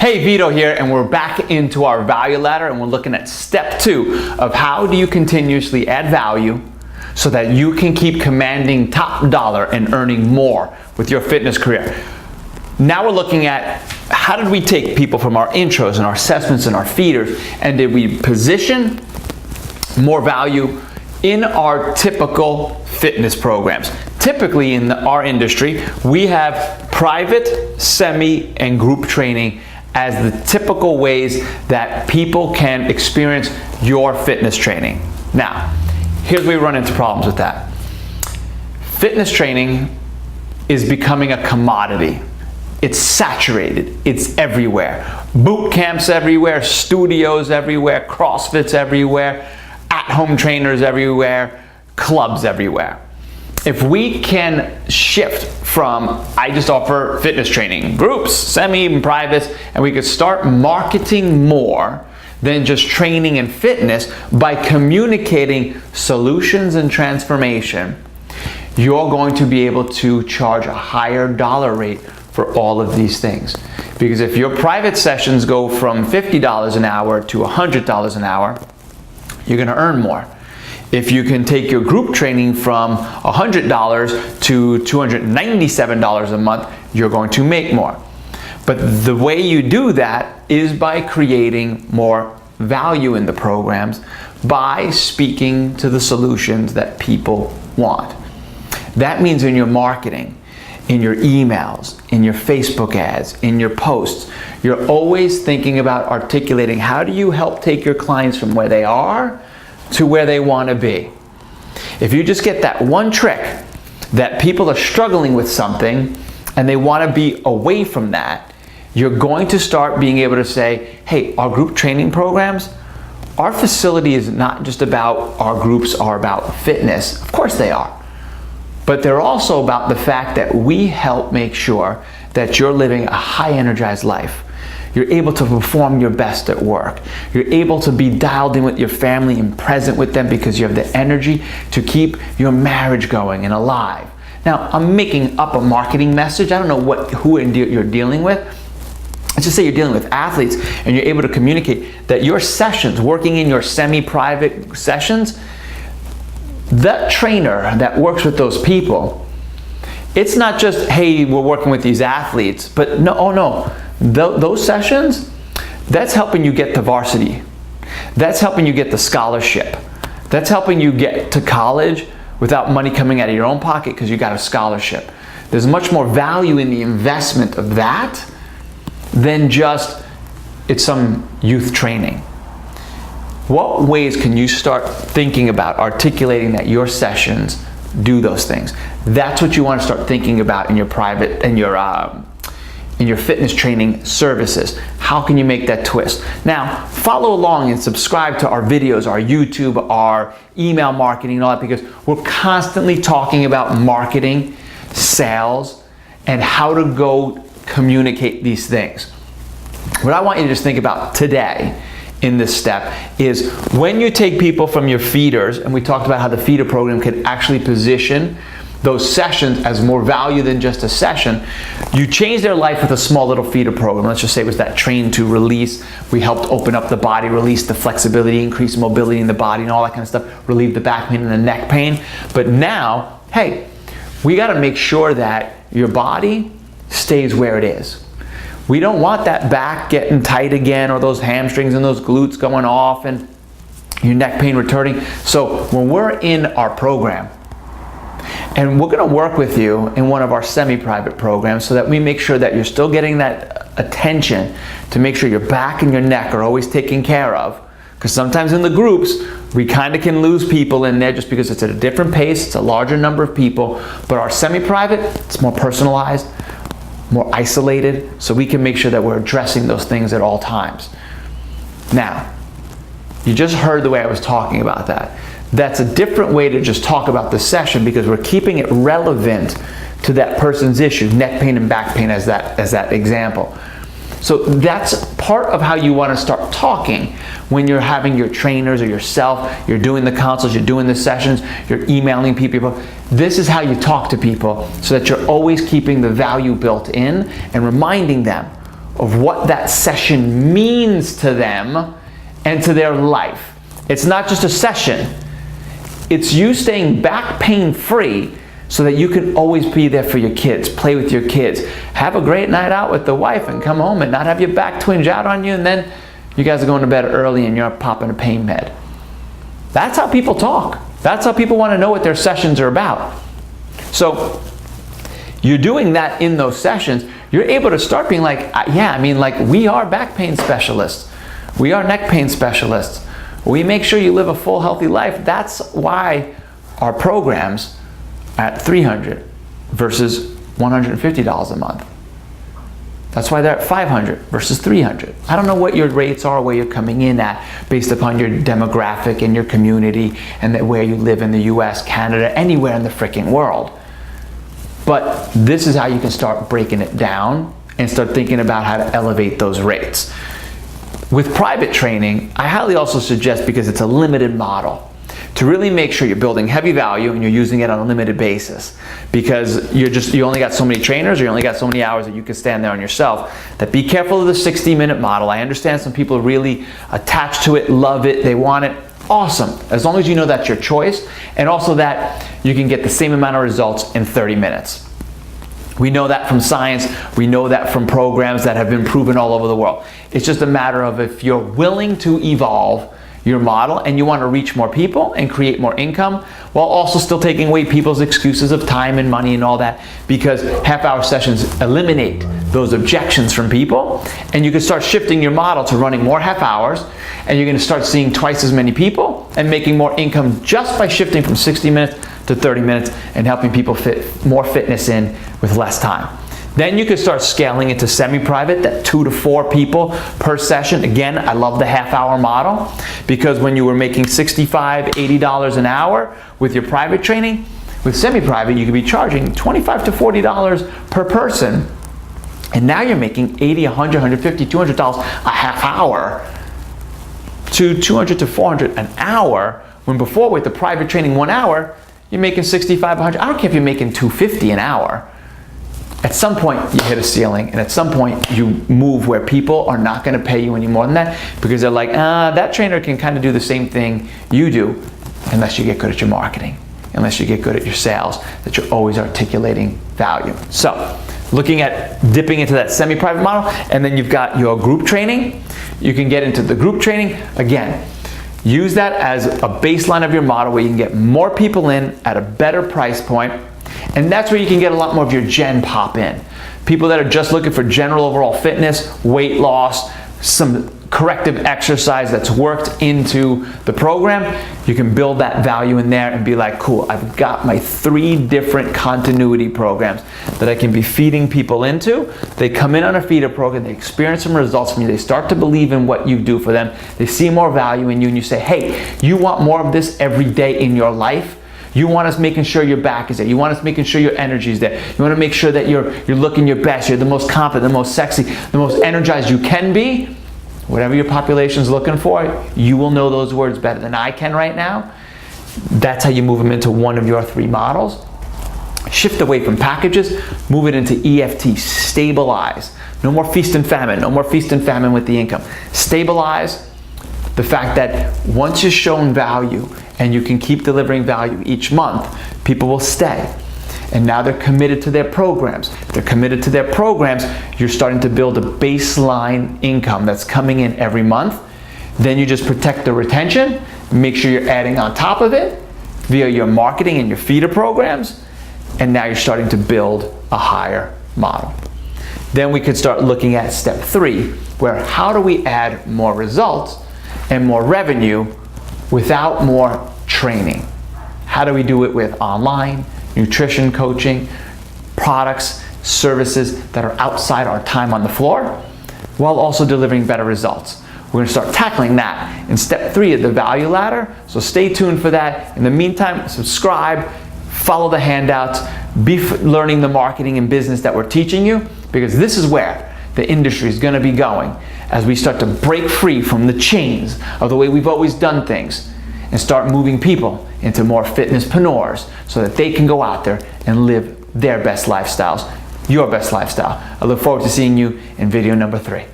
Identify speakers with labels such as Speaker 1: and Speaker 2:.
Speaker 1: Hey, Vito here, and we're back into our value ladder, and we're looking at step 2 of how do you continuously add value so that you can keep commanding top dollar and earning more with your fitness career. Now we're looking at how did we take people from our intros and our assessments and our feeders, and did we position more value in our typical fitness programs. Typically in our industry, we have private, semi, and group training as the typical ways that people can experience your fitness training. Now, here's where we run into problems with that. Fitness training is becoming a commodity. It's saturated, it's everywhere. Boot camps everywhere, studios everywhere, CrossFits everywhere, at-home trainers everywhere, clubs everywhere. If we can shift from, I just offer fitness training, groups, semi and privates, and we could start marketing more than just training and fitness by communicating solutions and transformation, you're going to be able to charge a higher dollar rate for all of these things. Because if your private sessions go from $50 an hour to $100 an hour, you're gonna earn more. If you can take your group training from $100 to $297 a month, you're going to make more. But the way you do that is by creating more value in the programs, by speaking to the solutions that people want. That means in your marketing, in your emails, in your Facebook ads, in your posts, you're always thinking about articulating how do you help take your clients from where they are to where they want to be. If you just get that one trick that people are struggling with something and they want to be away from that, you're going to start being able to say, hey, our group training programs, our facility is not just about our groups are about fitness. Of course they are. But they're also about the fact that we help make sure that you're living a high energized life. You're able to perform your best at work. You're able to be dialed in with your family and present with them because you have the energy to keep your marriage going and alive. Now, I'm making up a marketing message. I don't know who you're dealing with. Let's just say you're dealing with athletes and you're able to communicate that your sessions, working in your semi-private sessions, that trainer that works with those people, it's not just, hey, we're working with these athletes, but no, those sessions, that's helping you get to varsity. That's helping you get the scholarship. That's helping you get to college without money coming out of your own pocket because you got a scholarship. There's much more value in the investment of that than just it's some youth training. What ways can you start thinking about articulating that your sessions do those things? That's what you want to start thinking about in your private and in your fitness training services. How can you make that twist? Now, follow along and subscribe to our videos, our YouTube, our email marketing and all that, because we're constantly talking about marketing, sales, and how to go communicate these things. What I want you to just think about today in this step is when you take people from your feeders, and we talked about how the feeder program can actually position those sessions as more value than just a session, you change their life with a small little feeder program. Let's just say it was that train to release. We helped open up the body, release the flexibility, increase mobility in the body and all that kind of stuff, relieve the back pain and the neck pain. But now, hey, we gotta make sure that your body stays where it is. We don't want that back getting tight again or those hamstrings and those glutes going off and your neck pain returning. So when we're in our program, and we're gonna work with you in one of our semi-private programs so that we make sure that you're still getting that attention to make sure your back and your neck are always taken care of. Because sometimes in the groups, we kind of can lose people in there just because it's at a different pace, it's a larger number of people. But our semi-private, it's more personalized, more isolated, so we can make sure that we're addressing those things at all times. Now, you just heard the way I was talking about that. That's a different way to just talk about the session because we're keeping it relevant to that person's issue, neck pain and back pain as that example. So that's part of how you want to start talking when you're having your trainers or yourself, you're doing the consults, you're doing the sessions, you're emailing people. This is how you talk to people so that you're always keeping the value built in and reminding them of what that session means to them and to their life. It's not just a session. It's you staying back pain free so that you can always be there for your kids, play with your kids, have a great night out with the wife and come home and not have your back twinge out on you, and then you guys are going to bed early and you're popping a pain med. That's how people talk. That's how people want to know what their sessions are about. So you're doing that in those sessions. You're able to start being like, yeah, I mean, like, we are back pain specialists. We are neck pain specialists. We make sure you live a full, healthy life. That's why our programs at $300 versus $150 a month. That's why they're at $500 versus $300. I don't know what your rates are, where you're coming in at, based upon your demographic and your community and where you live in the US, Canada, anywhere in the freaking world. But this is how you can start breaking it down and start thinking about how to elevate those rates. With private training, I highly also suggest, because it's a limited model, to really make sure you're building heavy value and you're using it on a limited basis, because you only got so many trainers, or you only got so many hours that you can stand there on yourself. That be careful of the 60-minute model. I understand some people are really attached to it, love it, they want it. Awesome, as long as you know that's your choice, and also that you can get the same amount of results in 30 minutes. We know that from science. We know that from programs that have been proven all over the world. It's just a matter of if you're willing to evolve your model and you want to reach more people and create more income, while also still taking away people's excuses of time and money and all that, because half-hour sessions eliminate those objections from people, and you can start shifting your model to running more half hours, and you're going to start seeing twice as many people and making more income just by shifting from 60 minutes to 30 minutes and helping people fit more fitness in with less time. Then you can start scaling into semi-private, that 2 to 4 people per session. Again, I love the half-hour model, because when you were making $65, $80 an hour with your private training, with semi-private you could be charging $25 to $40 per person, and now you're making $80, $100, $150, $200 a half hour to $200 to $400 an hour, when before with the private training 1 hour, you're making $65, $100. I don't care if you're making $250 an hour. At some point, you hit a ceiling, and at some point, you move where people are not going to pay you any more than that, because they're like, that trainer can kind of do the same thing you do, unless you get good at your marketing, unless you get good at your sales, that you're always articulating value. So, looking at dipping into that semi-private model, and then you've got your group training. You can get into the group training. Again, use that as a baseline of your model where you can get more people in at a better price point. And that's where you can get a lot more of your gen pop in. People that are just looking for general overall fitness, weight loss, some corrective exercise that's worked into the program, you can build that value in there and be like, cool, I've got my 3 different continuity programs that I can be feeding people into. They come in on a feeder program, they experience some results from you, they start to believe in what you do for them, they see more value in you, and you say, hey, you want more of this every day in your life? You want us making sure your back is there. You want us making sure your energy is there. You want to make sure that you're looking your best. You're the most confident, the most sexy, the most energized you can be. Whatever your population's looking for, you will know those words better than I can right now. That's how you move them into one of your 3 models. Shift away from packages, move it into EFT, stabilize. No more feast and famine. No more feast and famine with the income. Stabilize. The fact that once you're shown value and you can keep delivering value each month, people will stay. And now they're committed to their programs. They're committed to their programs. You're starting to build a baseline income that's coming in every month. Then you just protect the retention, make sure you're adding on top of it via your marketing and your feeder programs. And now you're starting to build a higher model. Then we could start looking at step 3, where how do we add more results and more revenue without more training? How do we do it with online, nutrition coaching, products, services that are outside our time on the floor, while also delivering better results? We're going to start tackling that in step 3 of the value ladder, so stay tuned for that. In the meantime, subscribe, follow the handouts, be learning the marketing and business that we're teaching you, because this is where the industry is going to be going as we start to break free from the chains of the way we've always done things and start moving people into more fitnesspreneurs so that they can go out there and live their best lifestyles your best lifestyle. I look forward to seeing you in video number 3.